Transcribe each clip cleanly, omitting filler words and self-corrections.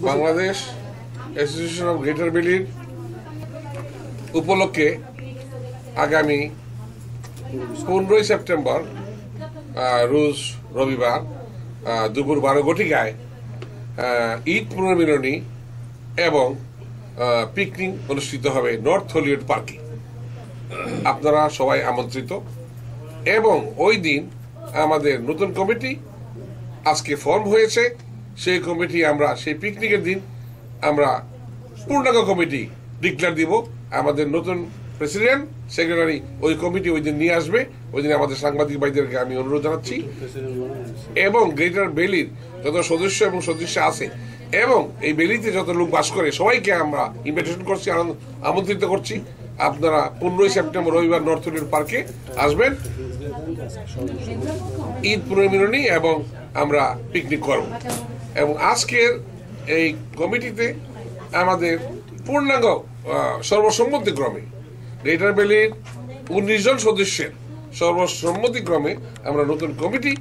Bangladesh association of greater বেলির উপলক্ষে আগামী 15ই September রোজ রবিবার দুপুর 12 ঘটিকায় ঈদ পুনর্মিলনী এবং পিকনিক অনুষ্ঠিত হবে নর্থ হলিউড পার্কে। আপনারা সবাই আমন্ত্রিত। এবং ওই দিন আমাদের নতুন কমিটি আজকে ফর্ম হয়েছে। সেই কমিটি আমরা সেই পিকনিকের দিন আমরা পূর্ণাঙ্গ কমিটি ডিক্লেয়ার দিব। আমাদের নতুন প্রেসিডেন্ট সেক্রেটারি ওই কমিটি ওই দিন নিয়ে আসবে। ওই দিন আমাদের সাংবাদিক ভাইদেরকে আমি অনুরোধ জানাচ্ছি এবং গ্রেটার বেলির যত সদস্য এবং সদস্য আছে এবং এই বেলিতে যত লোক বাস করে সবাইকে আমরা ইনভাইটেশন করছি, আমন্ত্রিত করছি। আপনারা 15ই সেপ্টেম্বর রবিবার নর্থ হলিউড পার্কে আসবেন, ঈদ পুনর্মিলনী এবং আমরা পিকনিক করব। এবং আজকের এই কমিটিতে আমাদের পূর্ণাঙ্গ সর্বসম্মতিক্রমে গ্রেটার বেলির 19 জন সদস্যের সর্বসম্মতিক্রমে আমরা নতুন কমিটি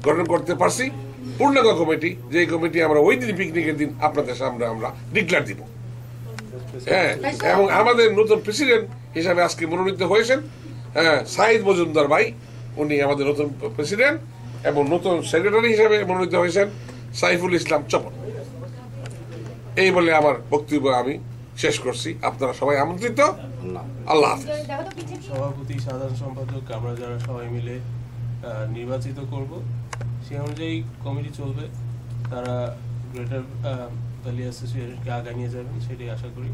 গঠন করতে পারছি, পূর্ণাঙ্গ কমিটি, যে কমিটি আমরা ওই দিন পিকনিকের দিন আপনাদের সামনে আমরা ডিক্লেয়ার দিব। হ্যাঁ, এবং আমাদের নতুন প্রেসিডেন্ট হিসাবে আজকে মনোনীত হয়েছেন সাইদ মজুমদার ভাই, উনি আমাদের নতুন প্রেসিডেন্ট। এবং নতুন সেক্রেটারি হিসাবে মনোনীত হয়েছেন সাইফুল ইসলাম চপন। এই বলে আমার বক্তব্য আমি শেষ করছি। আপনারা সবাই আমন্ত্রিত। আল্লাহ হাফেজ। সভাপতি, সাধারণ সম্পাদক আমরা যারা সবাই মিলে নির্বাচিত করব, সেই অনুযায়ী কমিটি চলবে। তারা গ্রেটার বেলি অ্যাসোসিয়েশনকে আগায় নিয়ে যাবেন সেটাই আশা করি।